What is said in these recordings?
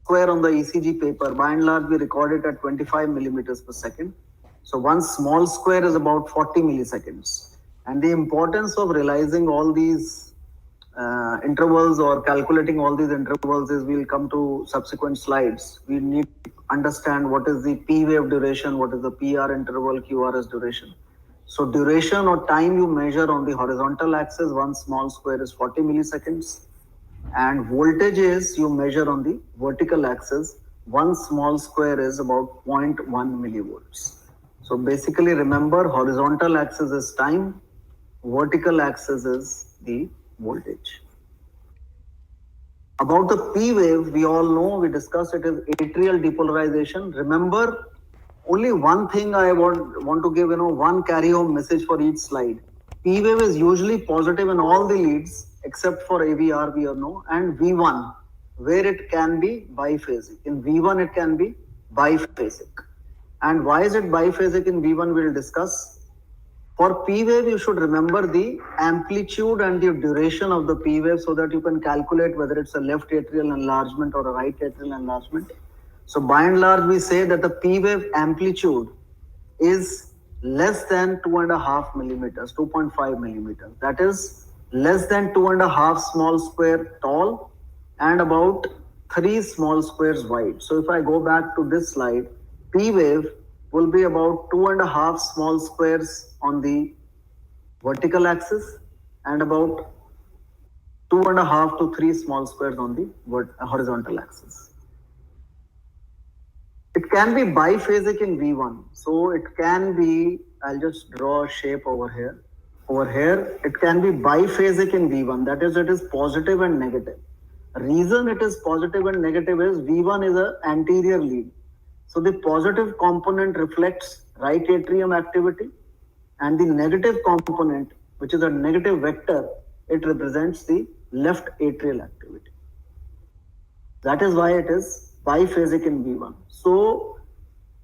square on the ECG paper, by and large, we record it at 25 millimeters per second. So one small square is about 40 milliseconds. And the importance of realizing all these intervals or calculating all these intervals is we'll come to subsequent slides. We need to understand what is the P wave duration, what is the PR interval, QRS duration. So duration or time you measure on the horizontal axis, one small square is 40 milliseconds. And voltage is you measure on the vertical axis, one small square is about 0.1 millivolts. So basically remember, horizontal axis is time, vertical axis is the voltage. About the P wave, we all know, we discussed it, is atrial depolarization. Remember, only one thing I want to give, one carry home message for each slide. P wave is usually positive in all the leads except for AVR, we all know, and V1, where it can be biphasic. In V1, it can be biphasic. And why is it biphasic in V1, we'll discuss. For P wave, you should remember the amplitude and the duration of the P wave so that you can calculate whether it's a left atrial enlargement or a right atrial enlargement. So by and large, we say that the P wave amplitude is less than 2.5 millimeters, 2.5 millimeters. That is less than 2.5 small square tall and about 3 small squares wide. So if I go back to this slide, P wave will be about 2.5 small squares on the vertical axis and about 2.5 to 3 small squares on the horizontal axis. It can be biphasic in V1. So it can be, I'll just draw a shape over here. Over here, it can be biphasic in V1. That is, it is positive and negative. Reason it is positive and negative is V1 is an anterior lead. So the positive component reflects right atrium activity and the negative component, which is a negative vector, it represents the left atrial activity. That is why it is biphasic in V1. So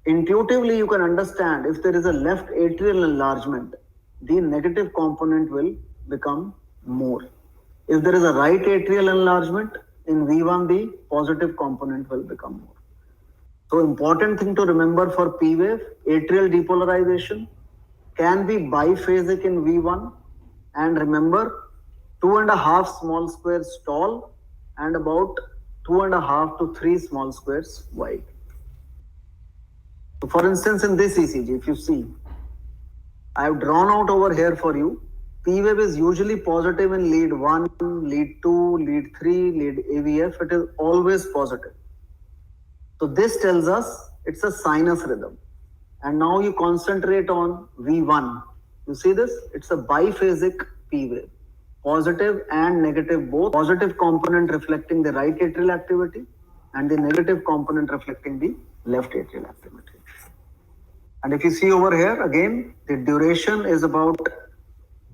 intuitively you can understand if there is a left atrial enlargement, the negative component will become more. If there is a right atrial enlargement, in V1 the positive component will become more. So important thing to remember for P wave, atrial depolarization can be biphasic in V1, and remember 2.5 small squares tall and about 2.5 to 3 small squares wide. So for instance, in this ECG, if you see, I have drawn out over here for you, P wave is usually positive in lead 1, lead 2, lead 3, lead AVF, it is always positive. So this tells us it's a sinus rhythm. And now you concentrate on V1. You see this? It's a biphasic P wave. Positive and negative both. Positive component reflecting the right atrial activity and the negative component reflecting the left atrial activity. And if you see over here, again, the duration is about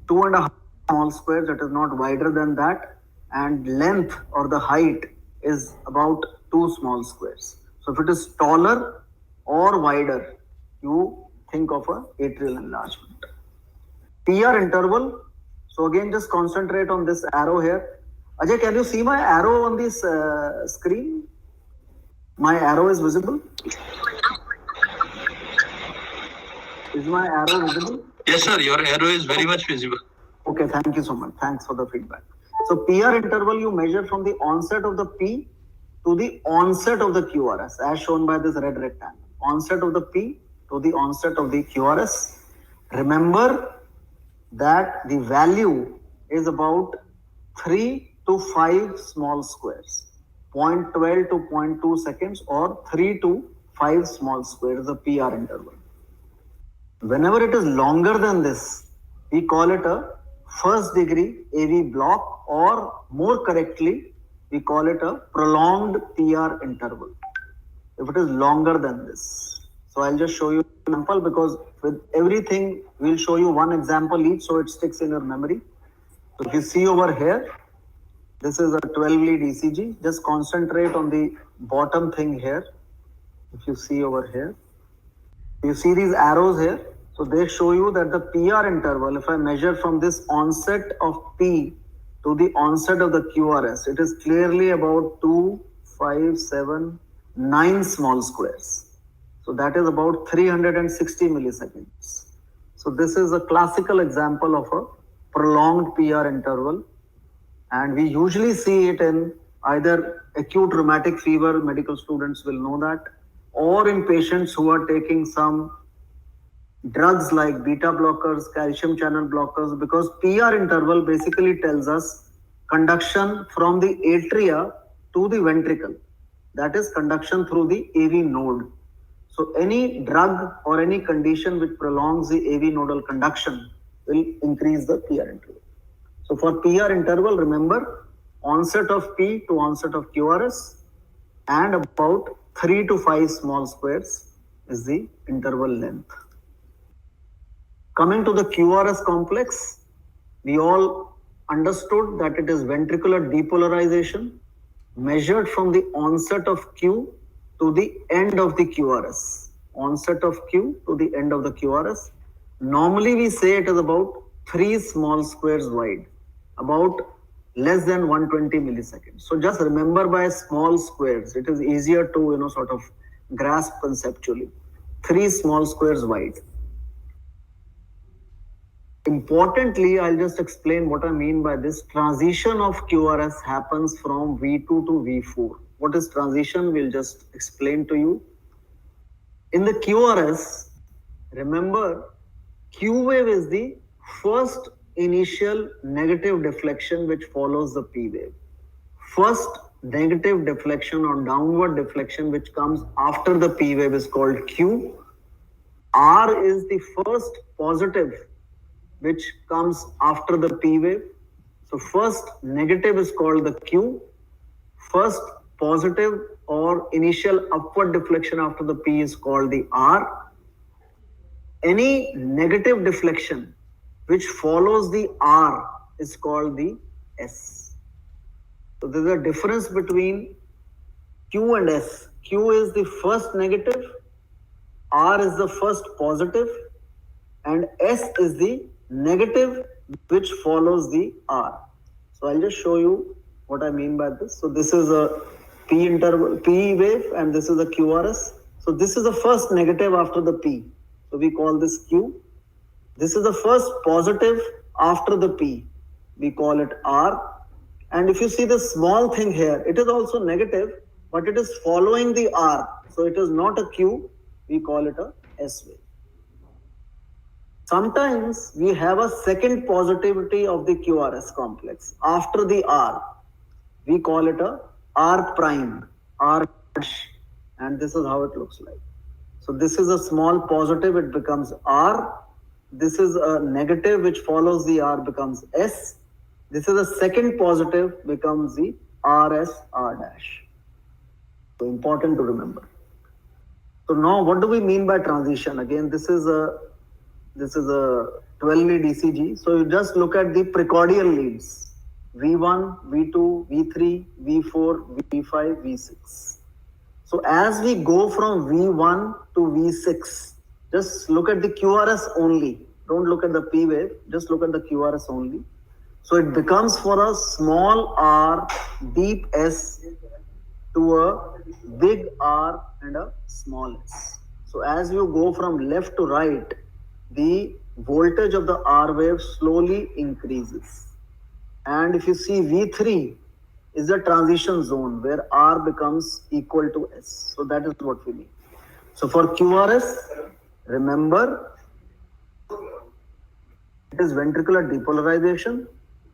2.5 small squares, that is not wider than that. And length or the height is about 2 small squares. So if it is taller or wider, you think of a atrial enlargement. PR interval. So again, just concentrate on this arrow here. Ajay, can you see my arrow on this screen? My arrow is visible? Is my arrow visible? Yes, sir. Your arrow is very much visible. Okay, thank you so much. Thanks for the feedback. So PR interval you measure from the onset of the P to the onset of the QRS, as shown by this red rectangle. Onset of the P to the onset of the QRS. Remember that the value is about 3 to 5 small squares, 0.12 to 0.2 seconds or 3 to 5 small squares, the PR interval. Whenever it is longer than this, we call it a first degree AV block, or more correctly, we call it a prolonged PR interval. If it is longer than this. So I'll just show you an example, because with everything, we'll show you one example each so it sticks in your memory. So if you see over here, this is a 12 lead ECG. Just concentrate on the bottom thing here. If you see over here, you see these arrows here. So they show you that the PR interval, if I measure from this onset of P to the onset of the QRS, it is clearly about 2, 5, 7, 9 small squares. So that is about 360 milliseconds. So this is a classical example of a prolonged PR interval, and we usually see it in either acute rheumatic fever, medical students will know that, or in patients who are taking some drugs like beta blockers, calcium channel blockers, because PR interval basically tells us conduction from the atria to the ventricle. That is conduction through the AV node. So any drug or any condition which prolongs the AV nodal conduction will increase the PR interval. So for PR interval, remember onset of P to onset of QRS and about 3 to 5 small squares is the interval length. Coming to the QRS complex, we all understood that it is ventricular depolarization measured from the onset of Q to the end of the QRS. Onset of Q to the end of the QRS. Normally we say it is about 3 small squares wide, about less than 120 milliseconds. So just remember by small squares, it is easier to sort of grasp conceptually. 3 small squares wide. Importantly, I'll just explain what I mean by this. Transition of QRS happens from V2 to V4. What is transition? We'll just explain to you. In the QRS, remember, Q wave is the first initial negative deflection which follows the P wave. First negative deflection or downward deflection which comes after the P wave is called Q. R is the first positive which comes after the P wave. So first negative is called the Q. First positive or initial upward deflection after the P is called the R. Any negative deflection which follows the R is called the S. So there's a difference between Q and S. Q is the first negative, R is the first positive, and S is the negative which follows the R. So I'll just show you what I mean by this. So this is a P wave and this is a QRS. So this is the first negative after the P. So we call this Q. This is the first positive after the P. We call it R. And if you see the small thing here, it is also negative, but it is following the R. So it is not a Q. We call it a S wave. Sometimes we have a second positivity of the QRS complex after the R. We call it a R prime, R dash, and this is how it looks like. So this is a small positive, it becomes R. This is a negative which follows the R becomes S. This is a second positive becomes the RS R dash. So important to remember. So now what do we mean by transition? Again, this is a 12 lead ECG. So you just look at the precordial leads. V1, V2, V3, V4, V5, V6. So as we go from V1 to V6, just look at the QRS only. Don't look at the P wave, just look at the QRS only. So it becomes for a small r, deep S to a big R and a small s. So as you go from left to right, the voltage of the R wave slowly increases. And if you see V3 is the transition zone where R becomes equal to S. So that is what we mean. So for QRS, remember, it is ventricular depolarization.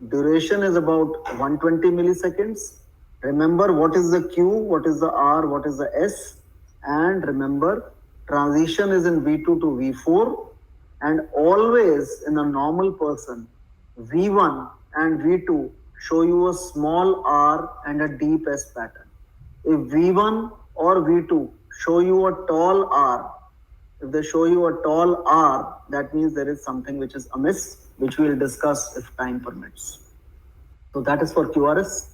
Duration is about 120 milliseconds. Remember what is the Q, what is the R, what is the S. And remember, transition is in V2 to V4. And always in a normal person, V1 and V2 show you a small r and a deep S pattern. If V1 or V2 show you a tall r, if they show you a tall r, that means there is something which is amiss, which we will discuss if time permits. So that is for QRS.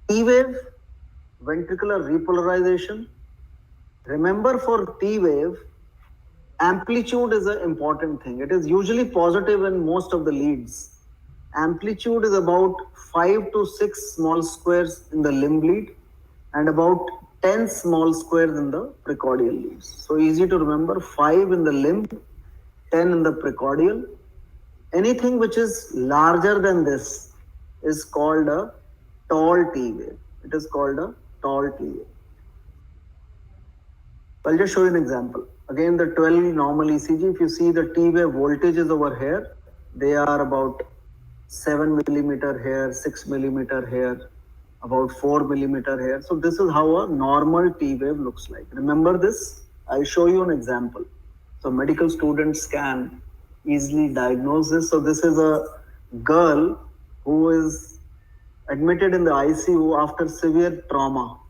T wave, ventricular repolarization. Remember for T wave, amplitude is an important thing. It is usually positive in most of the leads. Amplitude is about 5 to 6 small squares in the limb lead and about 10 small squares in the precordial leads. So easy to remember, 5 in the limb, 10 in the precordial. Anything which is larger than this is called a tall T wave. It is called a tall T wave. I'll just show you an example. Again, the 12 normal ECG, if you see the T wave voltages over here, they are about 7 millimeter here, 6 millimeter here, about 4 millimeter here. So this is how a normal T wave looks like. Remember this? I'll show you an example. So medical students can easily diagnose this. So this is a girl who is admitted in the ICU after severe trauma.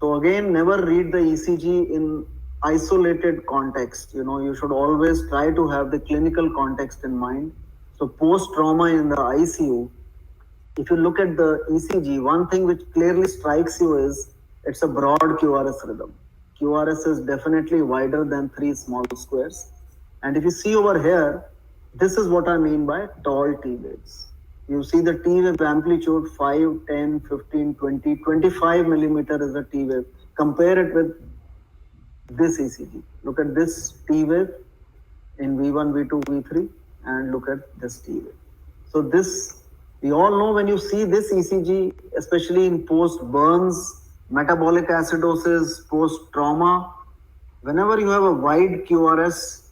So again, never read the ECG in isolated context. You should always try to have the clinical context in mind. So post-trauma in the ICU, if you look at the ECG, one thing which clearly strikes you is it's a broad QRS rhythm. QRS is definitely wider than 3 small squares. And if you see over here, this is what I mean by tall T waves. You see the T wave amplitude 5, 10, 15, 20, 25 millimeter is the T wave. Compare it with this ECG. Look at this T wave in V1, V2, V3 and look at this T wave. So this, we all know when you see this ECG, especially in post-burns, metabolic acidosis, post-trauma, whenever you have a wide QRS,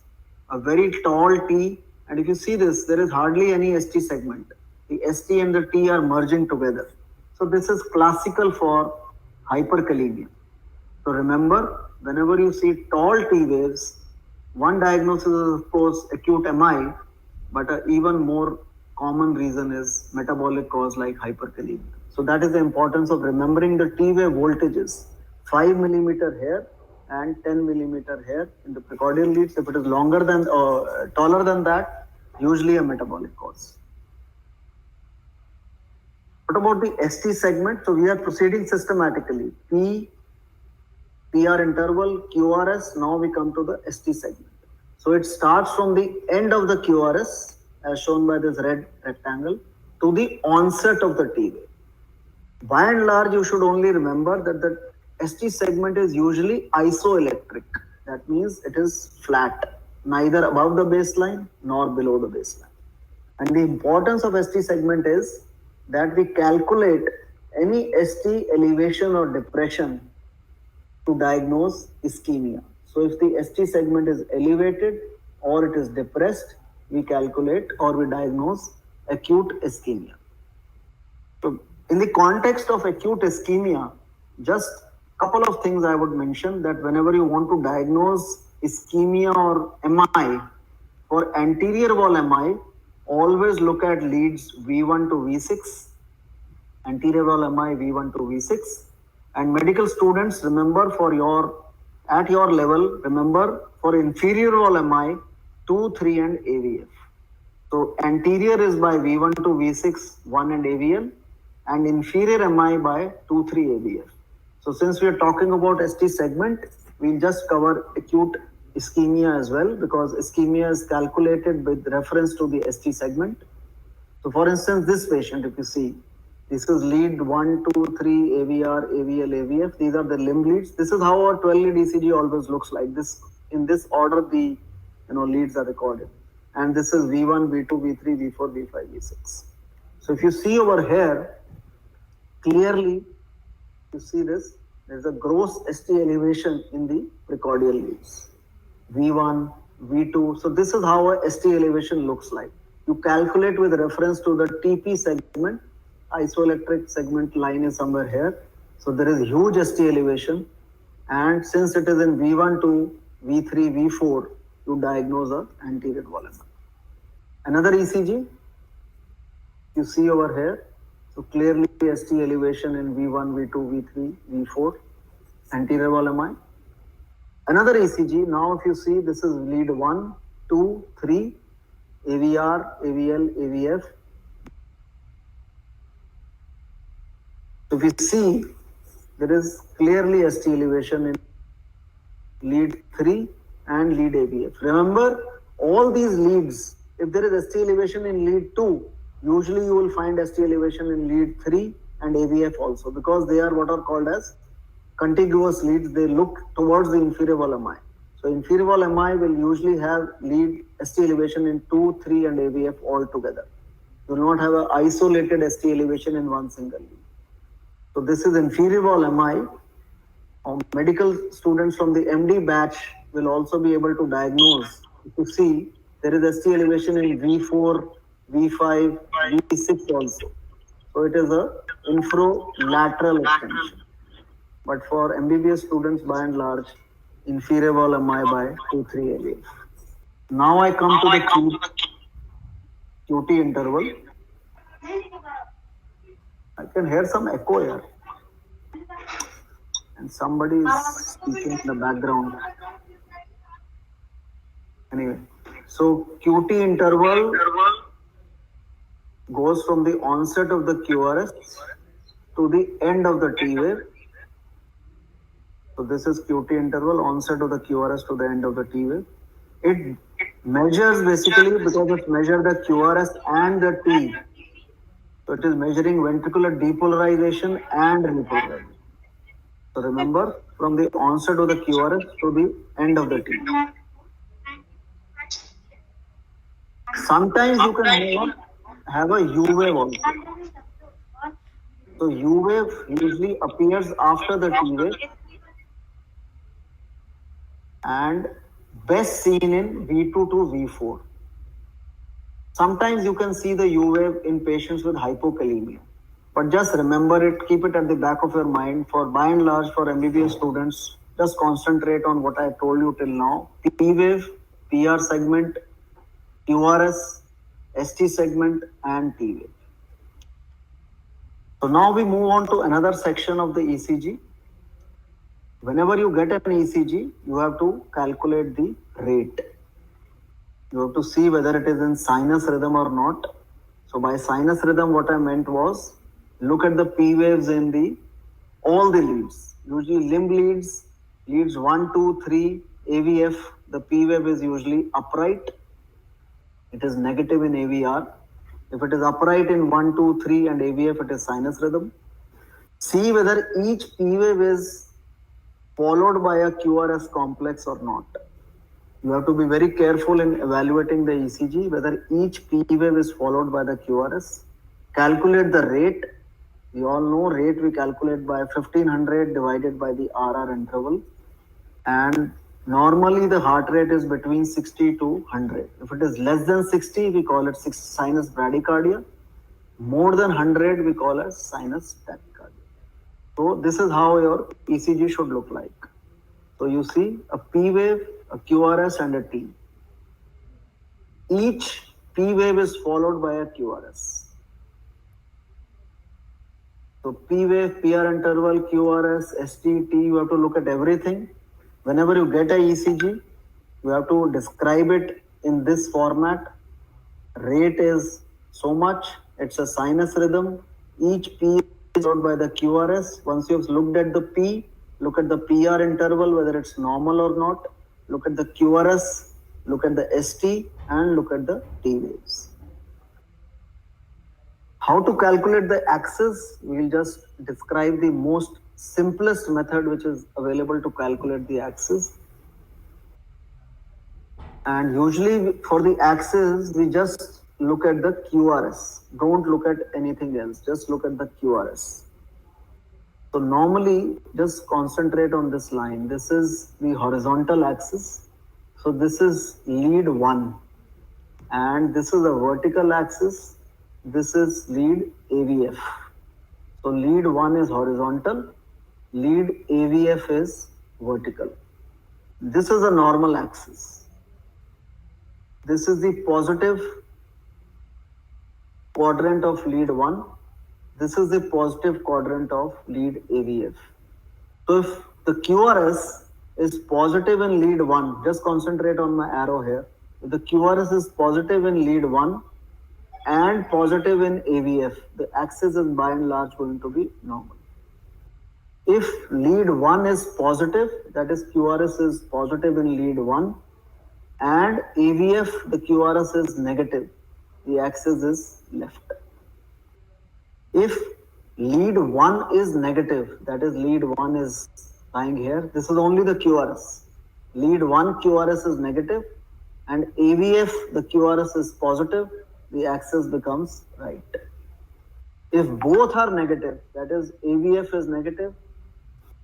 a very tall T, and if you see this, there is hardly any ST segment. The ST and the T are merging together. So this is classical for hyperkalemia. So remember, whenever you see tall T waves, one diagnosis is of course acute MI, but an even more common reason is metabolic cause like hyperkalemia. So that is the importance of remembering the T wave voltages. 5 millimeter here and 10 millimeter here in the precordial leads. If it is longer than or taller than that, usually a metabolic cause. What about the ST segment? So we are proceeding systematically. P, PR interval, QRS, now we come to the ST segment. So it starts from the end of the QRS, as shown by this red rectangle, to the onset of the T wave. By and large, you should only remember that the ST segment is usually isoelectric. That means it is flat, neither above the baseline nor below the baseline. And the importance of ST segment is that we calculate any ST elevation or depression to diagnose ischemia. So if the ST segment is elevated or it is depressed, we calculate or we diagnose acute ischemia. So in the context of acute ischemia, just a couple of things I would mention, that whenever you want to diagnose ischemia or MI, for anterior wall MI, always look at leads V1 to V6, anterior wall MI V1 to V6. And medical students, remember at your level, remember for inferior wall MI, 2, 3 and AVF. So anterior is by V1 to V6, 1 and AVL, and inferior MI by 2, 3 AVF. So since we are talking about ST segment, we'll just cover acute ischemia as well, because ischemia is calculated with reference to the ST segment. So for instance, this patient, if you see, this is lead 1, 2, 3, AVR, AVL, AVF. These are the limb leads. This is how a 12-lead ECG always looks like. This, in this order, the leads are recorded. And this is V1, V2, V3, V4, V5, V6. So if you see over here, clearly, you see this, there's a gross ST elevation in the precordial leads. V1, V2. So this is how a ST elevation looks like. You calculate with reference to the TP segment. Isoelectric segment line is somewhere here. So there is huge ST elevation. And since it is in V1 to V3, V4, you diagnose an anterior wall MI. Another ECG, you see over here. So clearly ST elevation in V1, V2, V3, V4, anterior wall MI. Another ECG, now if you see, this is lead 1, 2, 3, AVR, AVL, AVF. So if you see, there is clearly ST elevation in lead 3 and lead AVF. Remember, all these leads, if there is ST elevation in lead 2, usually you will find ST elevation in lead 3 and AVF also, because they are what are called as contiguous leads. They look towards the inferior wall MI. So inferior wall MI will usually have lead ST elevation in 2, 3 and AVF all together. You will not have an isolated ST elevation in one single lead. So this is inferior wall MI. Medical students from the MD batch will also be able to diagnose. If you see, there is ST elevation in V4, V5, V6 also. So it is a infralateral extension. But for MBBS students, by and large, inferior wall MI by 2-3 AVF. Now I come to the QT interval. I can hear some echo here. And somebody is speaking in the background. Anyway, so QT interval goes from the onset of the QRS to the end of the T wave. So this is QT interval, onset of the QRS to the end of the T wave. It measures basically because it measures the QRS and the T. So it is measuring ventricular depolarization and repolarization. So remember, from the onset of the QRS to the end of the T. Sometimes you can have a U wave also. So U wave usually appears after the T wave and best seen in V2 to V4. Sometimes you can see the U wave in patients with hypokalemia. But just remember it, keep it at the back of your mind. For by and large, for MBBS students, just concentrate on what I told you till now. P wave, PR segment, QRS, ST segment and T wave. So now we move on to another section of the ECG. Whenever you get an ECG, you have to calculate the rate. You have to see whether it is in sinus rhythm or not. So by sinus rhythm, what I meant was, look at the P waves in all the leads. Usually limb leads 1, 2, 3, AVF, the P wave is usually upright. It is negative in AVR. If it is upright in 1, 2, 3 and AVF, it is sinus rhythm. See whether each P wave is followed by a QRS complex or not. You have to be very careful in evaluating the ECG, whether each P wave is followed by the QRS. Calculate the rate. We all know rate we calculate by 1500 divided by the RR interval. And normally the heart rate is between 60 to 100. If it is less than 60, we call it sinus bradycardia. More than 100, we call it sinus tachycardia. So this is how your ECG should look like. So you see a P wave, a QRS and a T. Each P wave is followed by a QRS. So P wave, PR interval, QRS, ST, T, you have to look at everything. Whenever you get a ECG, you have to describe it in this format. Rate is so much, it's a sinus rhythm. Each P is followed by the QRS. Once you have looked at the P, look at the PR interval, whether it's normal or not. Look at the QRS, look at the ST and look at the T waves. How to calculate the axis? We will just describe the most simplest method which is available to calculate the axis. And usually for the axis, we just look at the QRS. Don't look at anything else. Just look at the QRS. So normally, just concentrate on this line. This is the horizontal axis. So this is lead 1. And this is the vertical axis. This is lead AVF. So lead 1 is horizontal. Lead AVF is vertical. This is a normal axis. This is the positive quadrant of lead 1. This is the positive quadrant of lead AVF. So if the QRS is positive in lead 1, just concentrate on my arrow here. If the QRS is positive in lead 1 and positive in AVF, the axis is by and large going to be normal. If lead 1 is positive, that is QRS is positive in lead 1 and AVF, the QRS is negative, the axis is left. If Lead 1 is negative, that is lead 1 is lying here. This is only the QRS. Lead 1 QRS is negative and AVF, the QRS is positive, the axis becomes right. If both are negative, that is AVF is negative,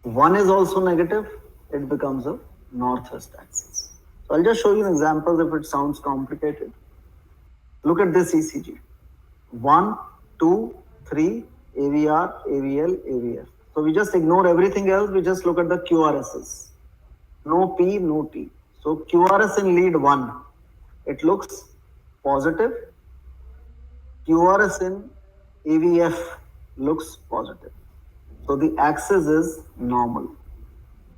1 is also negative, it becomes a northwest axis. So I'll just show you examples if it sounds complicated. Look at this ECG. 1, 2, 3, AVR, AVL, AVF. So we just ignore everything else, we just look at the QRSs. No P, no T. So QRS in lead 1, it looks positive. QRS in AVF looks positive. So the axis is normal.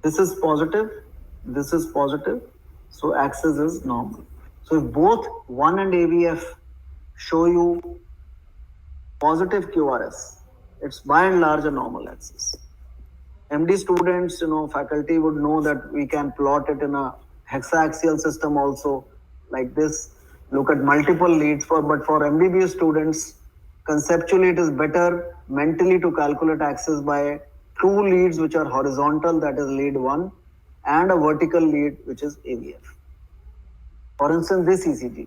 This is positive, this is positive, so axis is normal. So if both 1 and AVF show you positive QRS, it's by and large a normal axis. MD students, faculty would know that we can plot it in a hexaaxial system also, like this. Look at multiple leads but for MBBS students, conceptually it is better mentally to calculate axis by 2 leads which are horizontal, that is lead 1, and a vertical lead which is AVF. For instance, this ECG,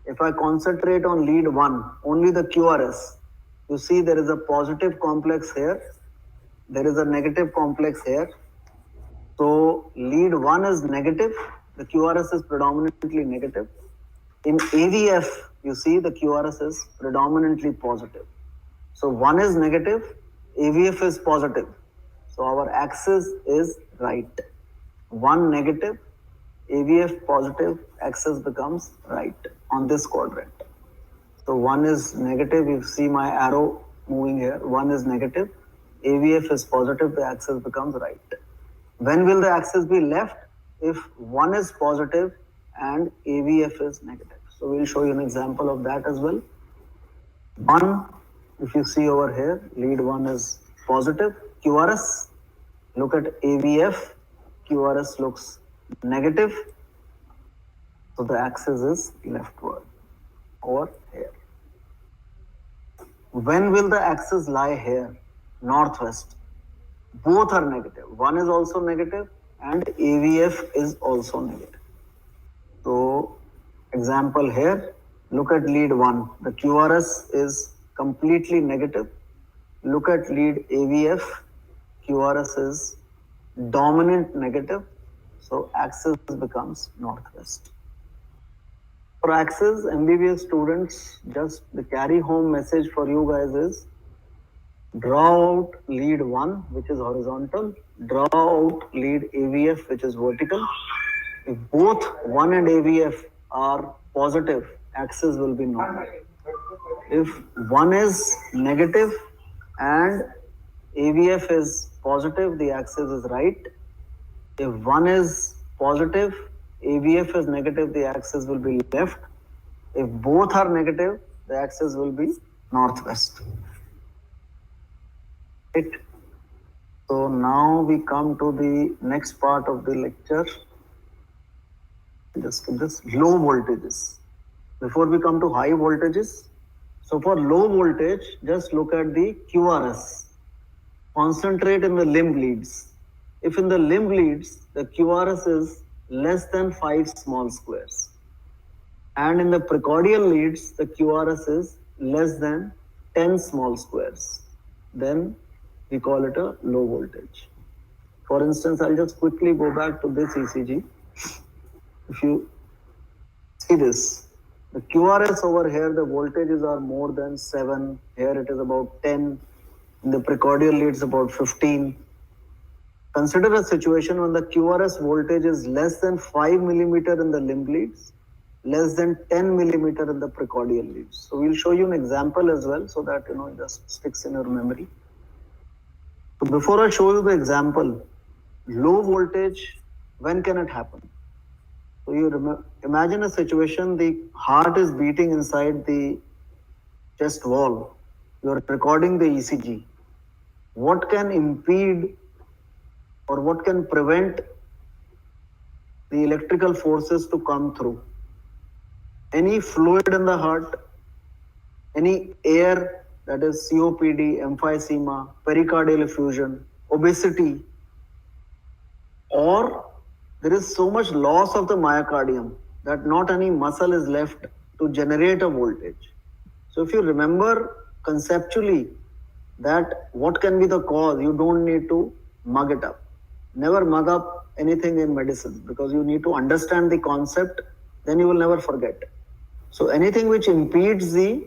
if I concentrate on lead 1, only the QRS, you see there is a positive complex here, there is a negative complex here. So lead 1 is negative, the QRS is predominantly negative. In AVF, you see the QRS is predominantly positive. So 1 is negative, AVF is positive. So our axis is right. 1 negative, AVF positive, axis becomes right on this quadrant. So 1 is negative, you see my arrow moving here, 1 is negative, AVF is positive, the axis becomes right. When will the axis be left? If 1 is positive and AVF is negative. So we'll show you an example of that as well. 1, if you see over here, lead 1 is positive, QRS. Look at AVF, QRS looks negative. So the axis is leftward over here. When will the axis lie here? Northwest. Both are negative. 1 is also negative and AVF is also negative. So example here, look at lead 1. The QRS is completely negative. Look at lead AVF, QRS is dominant negative. So axis becomes northwest. For axis, MBBS students, just the carry home message for you guys is, draw out lead 1 which is horizontal, draw out lead AVF which is vertical. If both 1 and AVF are positive, axis will be normal. If 1 is negative and AVF is positive, the axis is right. If 1 is positive, AVF is negative, the axis will be left. If both are negative, the axis will be northwest. Right. So now we come to the next part of the lecture. Just this low voltages. Before we come to high voltages, so for low voltage, just look at the QRS. Concentrate in the limb leads. If in the limb leads, the QRS is less than 5 small squares. And in the precordial leads, the QRS is less than 10 small squares. Then we call it a low voltage. For instance, I'll just quickly go back to this ECG. If you see this, the QRS over here, the voltages are more than 7. Here it is about 10. In the precordial leads about 15. Consider a situation when the QRS voltage is less than 5 millimeter in the limb leads, less than 10 millimeter in the precordial leads. So we'll show you an example as well so that it just sticks in your memory. So before I show you the example, low voltage, when can it happen? So you imagine a situation, the heart is beating inside the chest wall. You are recording the ECG. What can impede or what can prevent the electrical forces to come through? Any fluid in the heart, any air that is COPD, emphysema, pericardial effusion, obesity, or there is so much loss of the myocardium that not any muscle is left to generate a voltage. So if you remember conceptually that what can be the cause, you don't need to mug it up. Never mug up anything in medicine because you need to understand the concept, then you will never forget. So anything which impedes the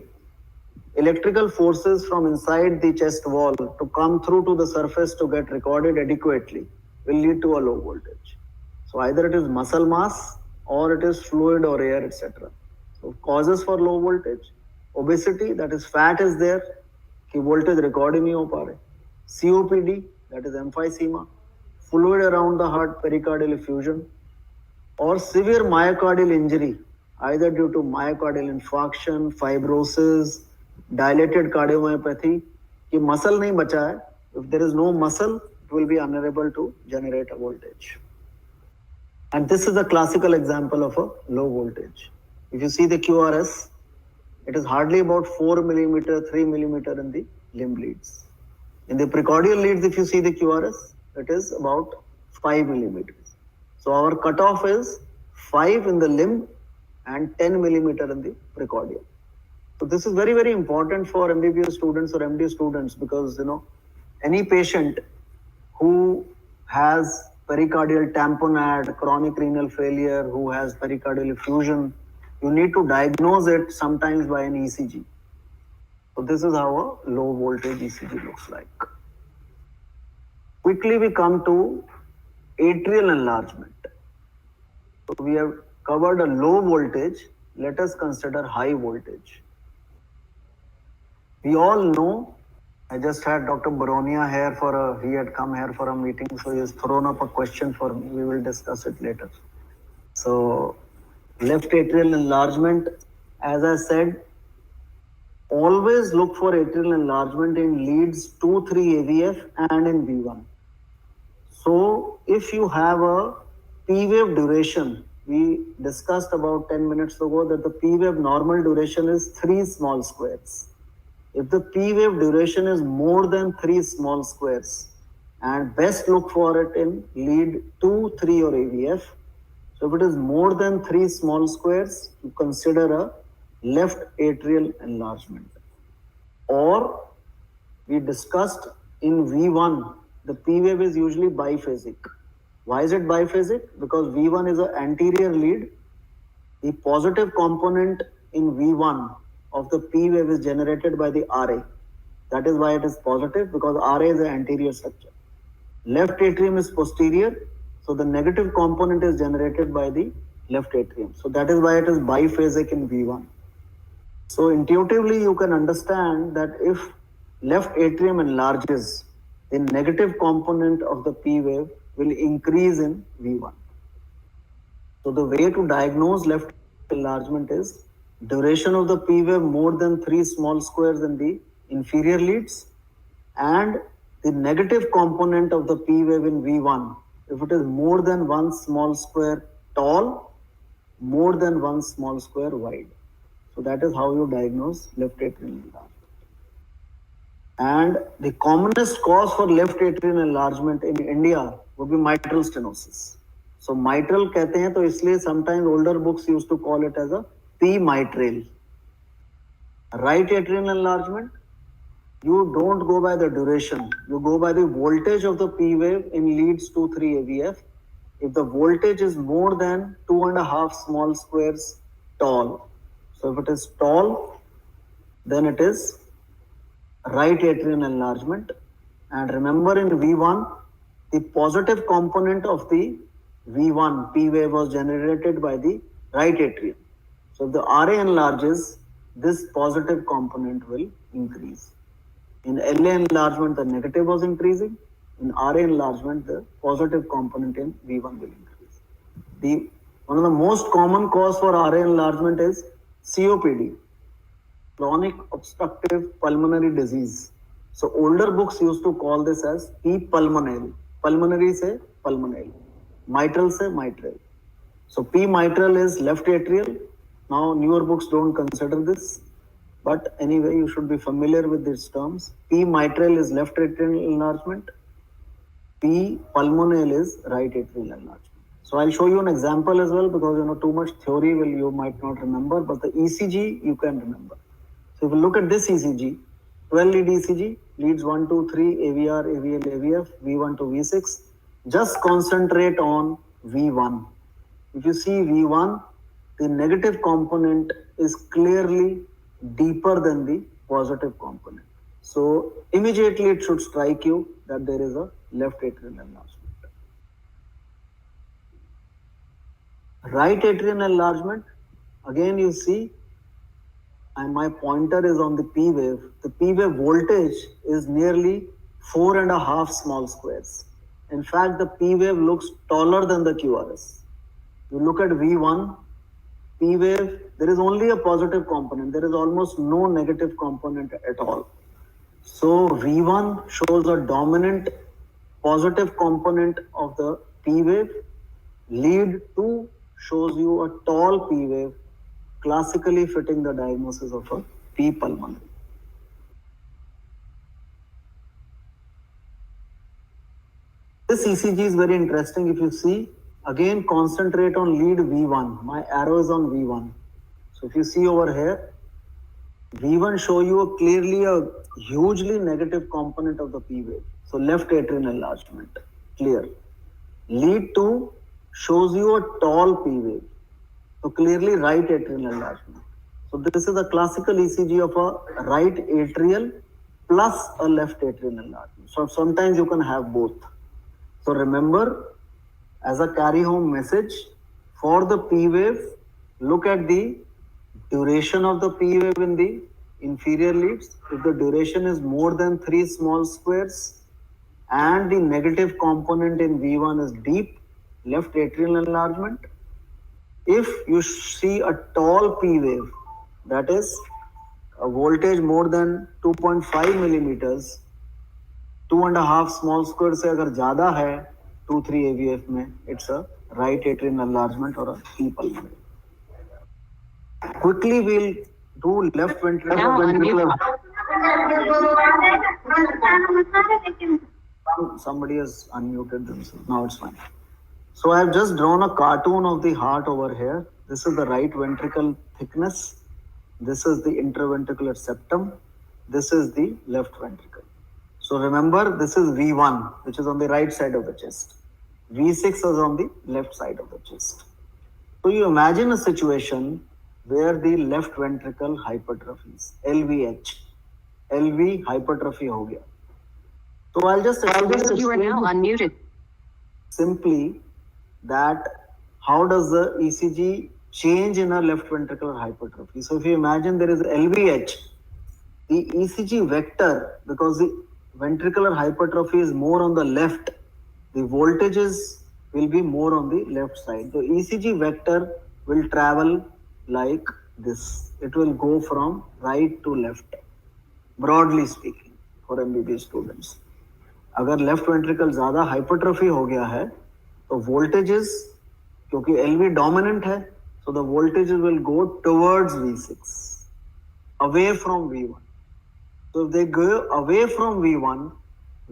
electrical forces from inside the chest wall to come through to the surface to get recorded adequately will lead to a low voltage. So either it is muscle mass or it is fluid or air, etc. So causes for low voltage, obesity, that is fat is there, कि voltage record ही नहीं हो पा रहे, COPD, that is emphysema, fluid around the heart, pericardial effusion, or severe myocardial injury, either due to myocardial infarction, fibrosis, dilated cardiomyopathy, कि muscle नहीं बचा है. If there is no muscle, it will be unable to generate a voltage. And this is a classical example of a low voltage. If you see the QRS, it is hardly about 4 millimeter, 3 millimeter in the limb leads. In the precordial leads, if you see the QRS, it is about 5 millimeters. So our cutoff is 5 in the limb and 10 millimeter in the precordial. So this is very, very important for MBBS students or MD students because, any patient who has pericardial tamponade, chronic renal failure, who has pericardial effusion, you need to diagnose it sometimes by an ECG. So this is how a low voltage ECG looks like. Quickly we come to atrial enlargement. So we have covered a low voltage. Let us consider high voltage. We all know, I just had Dr. Baronia here he had come here for a meeting, so he has thrown up a question for me. We will discuss it later. So left atrial enlargement, as I said, always look for atrial enlargement in leads 2, 3 AVF and in V1. So if you have a P wave duration, we discussed about 10 minutes ago that the P wave normal duration is 3 small squares. If the P wave duration is more than 3 small squares, and best look for it in lead 2, 3 or AVF. So if it is more than 3 small squares, you consider a left atrial enlargement. Or we discussed in V1, the P wave is usually biphasic. Why is it biphasic? Because V1 is an anterior lead. The positive component in V1 of the P wave is generated by the RA. That is why it is positive, because RA is an anterior structure. Left atrium is posterior, so the negative component is generated by the left atrium. So that is why it is biphasic in V1. So intuitively you can understand that if left atrium enlarges, the negative component of the P wave will increase in V1. So the way to diagnose left enlargement is duration of the P wave more than 3 small squares in the inferior leads and the negative component of the P wave in V1. If it is more than 1 small square tall, more than 1 small square wide. So that is how you diagnose left atrial enlargement. And the commonest cause for left atrial enlargement in India would be mitral stenosis. So mitral कहते हैं तो इसलिए sometimes older books used to call it as a P mitral. Right atrial enlargement, you don't go by the duration, you go by the voltage of the P wave in leads 2, 3 AVF. If the voltage is more than 2.5 small squares tall, so if it is tall, then it is right atrial enlargement. And remember in V1, the positive component of the V1 P wave was generated by the right atrium. So if the RA enlarges, this positive component will increase. In LA enlargement, the negative was increasing. In RA enlargement, the positive component in V1 will increase. One of the most common cause for RA enlargement is COPD, chronic obstructive pulmonary disease. So older books used to call this as P pulmonale. Pulmonary से pulmonale, mitral से mitral. So P mitral is left atrial. Now newer books don't consider this. But anyway, you should be familiar with these terms. P mitral is left atrial enlargement. P pulmonale is right atrial enlargement. So I'll show you an example as well, because too much theory you might not remember, but the ECG you can remember. So if you look at this ECG, 12 lead ECG, leads 1, 2, 3, AVR, AVL, AVF, V1 to V6. Just concentrate on V1. If you see V1, the negative component is clearly deeper than the positive component. So immediately it should strike you that there is a left atrial enlargement. Right atrial enlargement, again you see, and my pointer is on the P wave. The P wave voltage is nearly 4.5 small squares. In fact, the P wave looks taller than the QRS. You look at V1, P wave, there is only a positive component. There is almost no negative component at all. So V1 shows a dominant positive component of the P wave. Lead 2 shows you a tall P wave, classically fitting the diagnosis of a P pulmonary. This ECG is very interesting. If you see, again concentrate on lead V1. My arrow is on V1. So if you see over here, V1 show you clearly a hugely negative component of the P wave. So left atrial enlargement, clear. Lead 2 shows you a tall P wave. So clearly right atrial enlargement. So this is a classical ECG of a right atrial plus a left atrial enlargement. So sometimes you can have both. So remember, as a carry home message, for the P wave, look at the duration of the P wave in the inferior leads. If the duration is more than 3 small squares and the negative component in V1 is deep, left atrial enlargement. If you see a tall P wave, that is a voltage more than 2.5 millimeters, 2.5 small square से अगर ज़्यादा है 2-3 AVF में, it's a right atrial enlargement or a P pulmonary. Quickly we'll do left ventricular. Somebody has unmuted themselves. Now it's fine. So I have just drawn a cartoon of the heart over here. This is the right ventricle thickness. This is the interventricular septum. This is the left ventricle. So remember, this is V1, which is on the right side of the chest. V6 is on the left side of the chest. So you imagine a situation where the left ventricle hypertrophies, LVH. LV hypertrophy ho gaya. So I'll just You are now unmuted. Simply that how does the ECG change in a left ventricular hypertrophy. So if you imagine there is LVH, the ECG vector, because the ventricular hypertrophy is more on the left, the voltages will be more on the left side. The ECG vector will travel like this. It will go from right to left, broadly speaking, for MBBS students. अगर left ventricle ज्यादा hypertrophy हो गया है तो voltages, क्योंकि LV dominant है, so the voltages will go towards V6, away from V1. So if they go away from V1,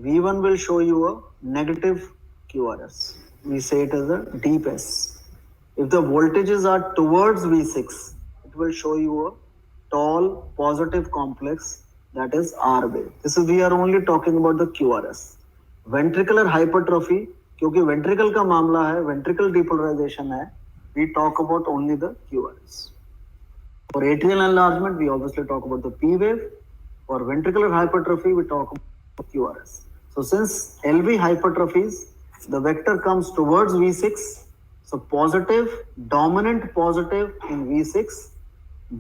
V1 will show you a negative QRS. We say it as a deep S. If the voltages are towards V6, it will show you a tall positive complex, that is R wave. This is, we are only talking about the QRS. Ventricular hypertrophy, क्योंकि ventricle का मामला है, ventricle depolarization है, we talk about only the QRS. For atrial enlargement, we obviously talk about the P wave. For ventricular hypertrophy, we talk about QRS. So since LV hypertrophies, the vector comes towards V6. So positive, dominant positive in V6,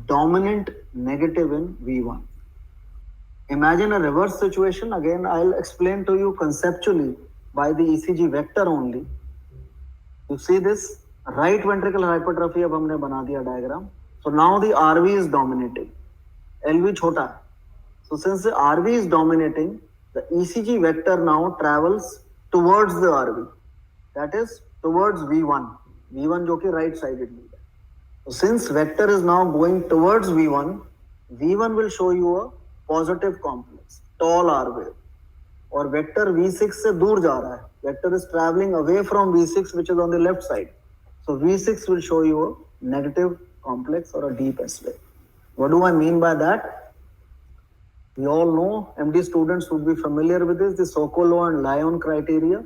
dominant negative in V1. Imagine a reverse situation. Again, I'll explain to you conceptually by the ECG vector only. You see this? Right ventricular hypertrophy अब हमने बना दिया diagram. So now the RV is dominating. LV छोटा है. So since the RV is dominating, the ECG vector now travels towards the RV. That is towards V1. V1 जो कि right sided lead है. So since vector is now going towards V1, V1 will show you a positive complex, tall R wave. और vector V6 से दूर जा रहा है. Vector is traveling away from V6, which is on the left side. So V6 will show you a negative complex or a deep S wave. What do I mean by that? We all know, MD students would be familiar with this, the Sokolow and Lyon criteria.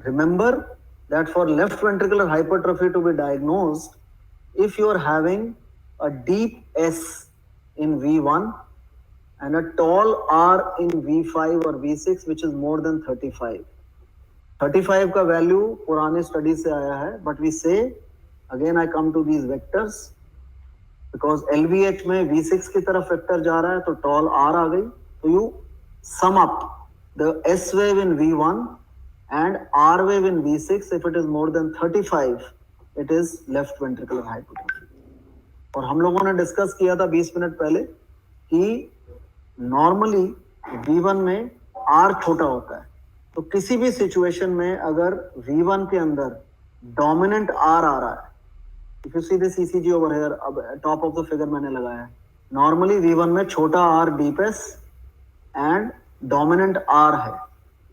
Remember that for left ventricular hypertrophy to be diagnosed, if you are having a deep S in V1 and a tall R in V5 or V6 which is more than 35. 35 का value पुराने study से आया है, but we say again I come to these vectors because LVH में V6 की तरफ vector जा रहा है तो tall R आ गई. तो you sum up the S wave in V1 and R wave in V6. If it is more than 35, it is left ventricular hypertrophy. और हम लोगों ने डिस्कस किया था 20 मिनट पहले कि नॉर्मली V1 में R छोटा होता है, तो किसी भी सिचुएशन में अगर V1 के अंदर डोमिनेंट R आ रहा है, if you see this ECG over here, अब टॉप ऑफ द फिगर मैंने लगाया है, नॉर्मली V1 में छोटा R deep S and dominant R है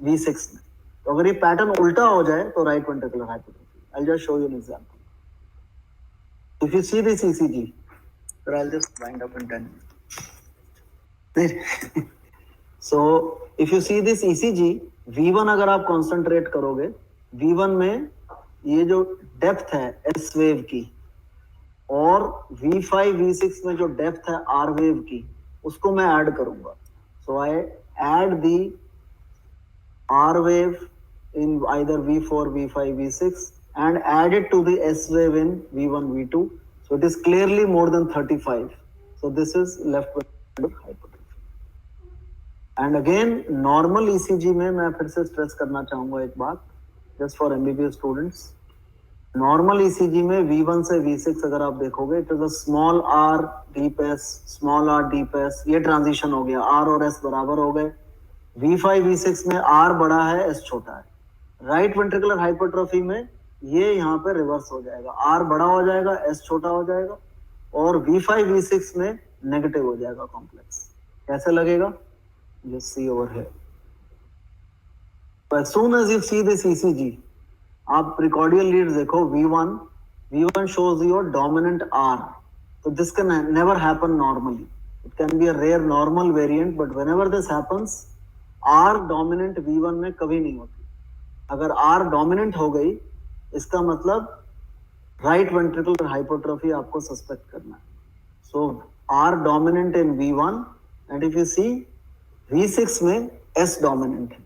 V6 में. तो अगर ये पैटर्न उल्टा हो जाए तो right ventricular hypertrophy. I just show you an example. If you see this ECG, then I'll just wind up in 10 minutes. So, if you see this ECG, V1 अगर आप concentrate करोगे, V1 में ये जो डेप्थ है S wave की और V5, V6 में जो डेप्थ है R वेव की, उसको मैं ऐड करूंगा. So I add the R wave in either V4, V5, V6 and add it to the S wave in V1, V2. So it is clearly more than 35. So this is left ventricular hypertrophy. And again, normal ECG में मैं फिर से stress करना चाहूंगा एक बात, just for MBBS students. Normal ECG में V1 से V6 अगर आप देखोगे, it is a small R deep S, small R deep S. ये ट्रांजिशन हो गया, R और S बराबर हो गए. V5, V6 में R बड़ा है, S छोटा है. राइट वेंट्रिकुलर हाइपरट्रोफी में ये यहाँ पे रिवर्स हो जाएगा, R बड़ा हो जाएगा, S छोटा हो जाएगा और V5, V6 में नेगेटिव हो जाएगा कॉम्प्लेक्स. कैसे लगेगा? Just see over here. As soon as you see this ECG, आप प्रिकॉर्डियल लीड्स देखो, V1 shows your dominant R. So this can never happen normally. It can be a rare normal variant, but whenever this happens, R dominant V1 में कभी नहीं होती. अगर R dominant हो गई, इसका मतलब राइट वेंट्रिकुलर हाइपरट्रोफी आपको सस्पेक्ट करना है. So R dominant in V1 and if you see V6 में S dominant है.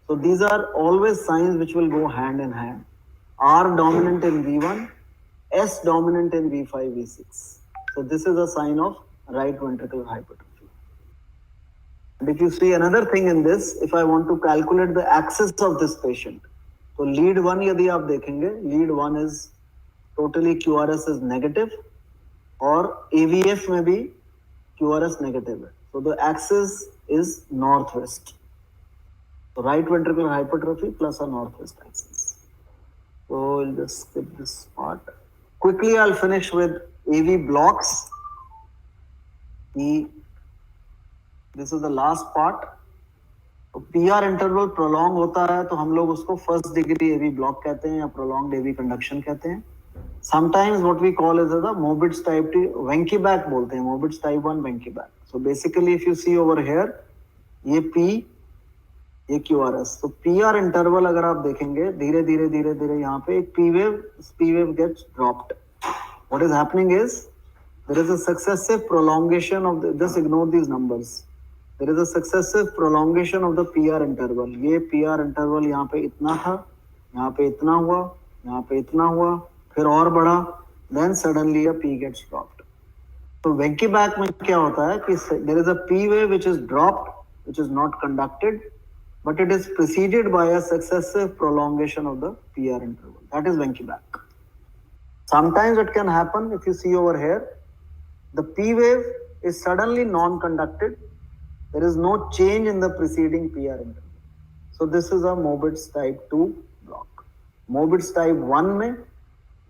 So these are always signs which will go hand in hand. R dominant in V1, S dominant in V5, V6. So this is a sign of right ventricular hypertrophy. And if you see another thing in this, if I want to calculate the axis of this patient, तो lead 1 यदि आप देखेंगे, lead 1 is totally QRS is negative और AVF में भी QRS negative है. So the axis is northwest. So right ventricular hypertrophy plus a northwest axis. So we'll just skip this part. Quickly I'll finish with AV blocks. This is the last part. तो PR interval prolong होता है तो हम लोग उसको first degree AV block कहते हैं या प्रोलॉन्ग्ड AV कंडक्शन कहते हैं. Sometimes what we call is the Mobitz type 2 Wenckebach बोलते हैं, Mobitz type 1 Wenckebach. So basically if you see over here, ये P, ये QRS. तो PR इंटरवल अगर आप देखेंगे, धीरे धीरे यहाँ पे एक P wave gets dropped. What is happening is there is a successive prolongation of the, just ignore these numbers. There is a successive prolongation of the PR interval. ये PR interval यहाँ पे इतना था, यहाँ पे इतना हुआ, यहाँ पे इतना हुआ, फिर और बढ़ा, then suddenly a P gets dropped. तो Wenckebach में क्या होता है कि there is a P wave which is dropped, which is not conducted, but it is preceded by a successive prolongation of the PR interval. That is Wenckebach. Sometimes it can happen, if you see over here, the P wave is suddenly non-conducted. There is no change in the preceding PR interval. So this is a Mobitz type 2 block. Mobitz type 1 में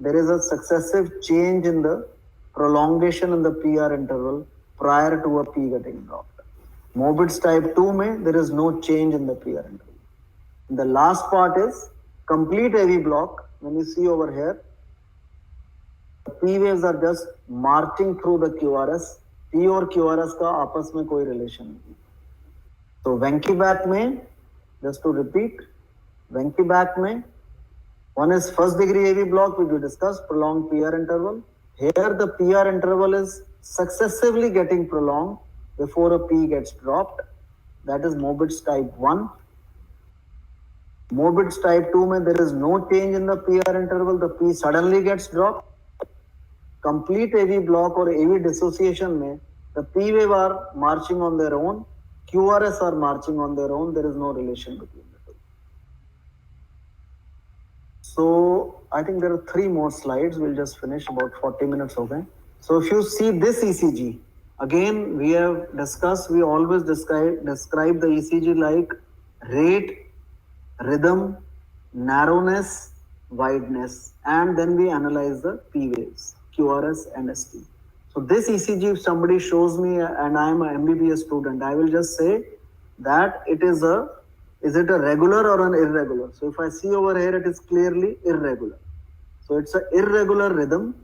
there is a successive change in the prolongation in the PR interval prior to a P getting dropped. Mobitz type 2 mein, there is no change in the PR interval. The last part is complete AV block. When you see over here, the P waves are just marching through the QRS. P और QRS का आपस में कोई relation नहीं. So Venki-Back में, just to repeat, Venki-Back में, one is first degree AV block which we discussed, prolonged PR interval. Here the PR interval is successively getting prolonged before a P gets dropped. That is Mobitz type 1. Mobitz type 2 mein there is no change in the PR interval. The P suddenly gets dropped. Complete AV block or AV dissociation mein the P wave are marching on their own. QRS are marching on their own. There is no relation between the two. So I think there are 3 more slides. We'll just finish about 40 minutes. Okay. So if you see this ECG, again we have discussed, we always describe the ECG like rate, rhythm, narrowness, wideness, and then we analyze the P waves, QRS and ST. So this ECG, if somebody shows me and I am a MBBS student, I will just say that is it a regular or an irregular? So if I see over here, it is clearly irregular. So it's an irregular rhythm.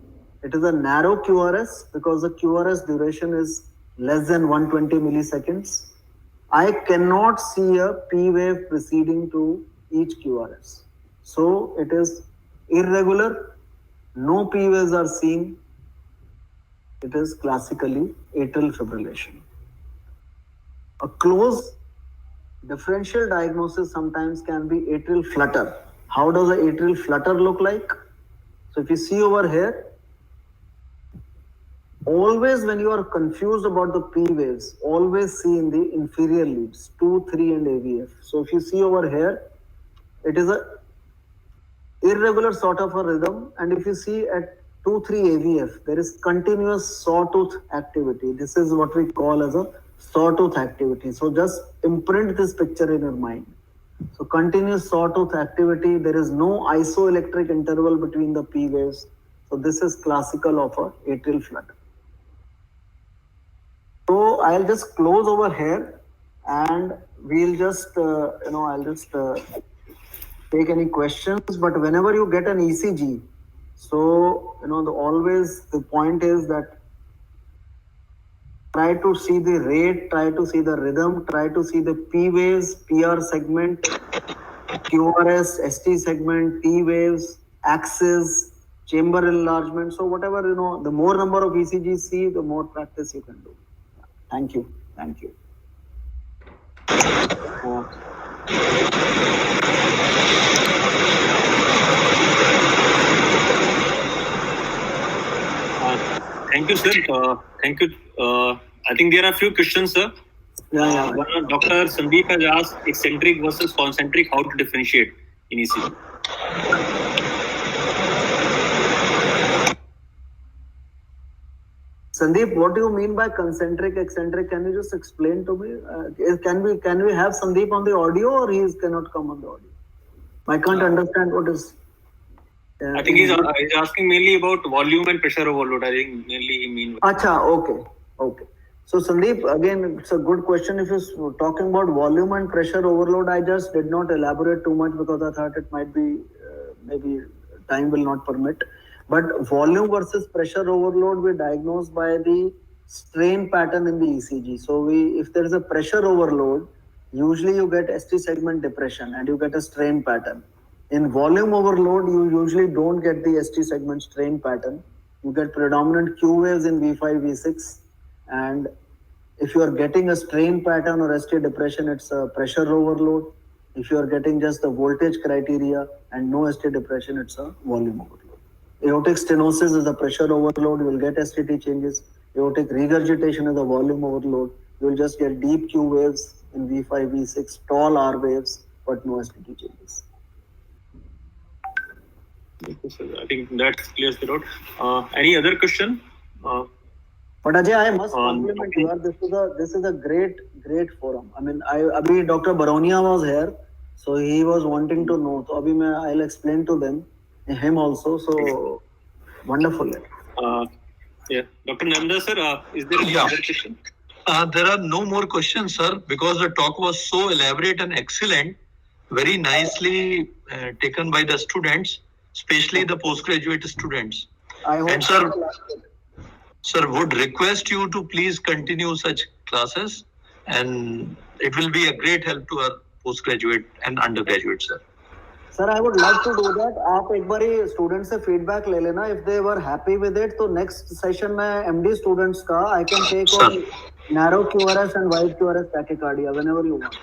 It is a narrow QRS because the QRS duration is less than 120 milliseconds. I cannot see a P wave preceding to each QRS. So it is irregular. No P waves are seen. It is classically atrial fibrillation. A close differential diagnosis sometimes can be atrial flutter. How does an atrial flutter look like? So if you see over here, always when you are confused about the P waves, always see in the inferior leads, 2, 3 and AVF. So if you see over here, it is a irregular sort of a rhythm, and if you see at 2, 3 AVF, there is continuous sawtooth activity. This is what we call as a sawtooth activity. So just imprint this picture in your mind. So continuous sawtooth activity, there is no isoelectric interval between the P waves. So this is classical of a atrial flutter. So I'll just close over here and we'll just, I'll just take any questions. But whenever you get an ECG, so, always the point is that try to see the rate, try to see the rhythm, try to see the P waves, PR segment, QRS, ST segment, T waves, axis, chamber enlargement. So whatever, the more number of ECGs see, the more practice you can do. Thank you. Thank you. Thank you, sir. Thank you. I think there are a few questions, sir. Yeah. Dr. Sandeep has asked eccentric versus concentric, how to differentiate in ECG. Sandeep, what do you mean by concentric, eccentric? Can you just explain to me? Can we have Sandeep on the audio, or he cannot come on the audio? I can't understand what is. I think he's asking mainly about volume and pressure overload. I think mainly he means. Acha, okay. So Sandeep, again, it's a good question. If you're talking about volume and pressure overload, I just did not elaborate too much because I thought it might be, maybe time will not permit. But volume versus pressure overload, we diagnose by the strain pattern in the ECG. So if there is a pressure overload, usually you get ST segment depression and you get a strain pattern. In volume overload, you usually don't get the ST segment strain pattern. You get predominant Q waves in V5, V6. And if you are getting a strain pattern or ST depression, it's a pressure overload. If you are getting just the voltage criteria and no ST depression, it's a volume overload. Aortic stenosis is a pressure overload. You will get STT changes. Aortic regurgitation is a volume overload. You will just get deep Q waves in V5, V6, tall R waves, but no STT changes. I think that clears the road. Any other question? But Ajay, I must compliment you. This is a great forum. I mean, Dr. Baronia was here, so he was wanting to know. So I'll explain to him also. So wonderful. Yeah. Dr. Namda sir, is there any Yeah. other question? There are no more questions, sir, because the talk was so elaborate and excellent, very nicely taken by the students, especially the postgraduate students. I hope And sir, would request you to please continue such classes, and it will be a great help to our postgraduate and undergraduate, sir. Sir I would love to do that. आप एक बार student से feedback ले लेना. If they were happy with it तो next session में MD students का I can take on narrow QRS and wide QRS tachycardia whenever you want.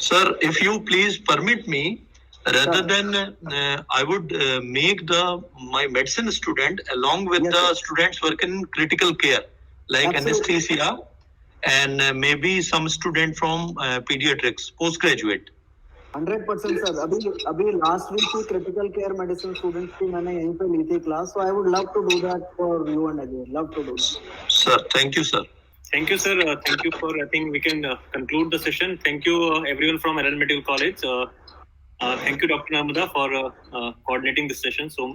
Sir, if you please permit me, rather than I would make my medicine student along with Yes, the sir. students working in critical care like Absolutely. anesthesia and maybe some student from pediatrics postgraduate. 100% sir. अभी last week की critical care medicine students की मैंने यहीं पे ली थी class. So I would love to do that for you and again. Love to do. Sir, thank you, sir. Thank you, sir. Thank you for. I think we can conclude the session. Thank you, everyone from Aran Medical College. Thank you, Dr. Namda, for coordinating this session. So,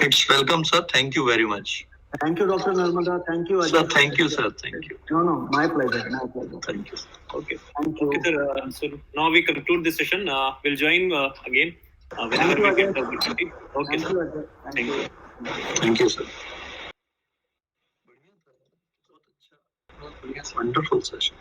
It's welcome, sir. Thank you very much. Thank you doctor Narmada. Thank you Sir, thank you, sir. Thank you. No, my pleasure. My pleasure. Thank you. okay. Thank you. Okay, sir. So now we conclude this session. We'll join again whenever Thank you we get again. the opportunity. Okay, Thank sir. you, Ajay. Thank you. Thank you, sir. Wonderful session.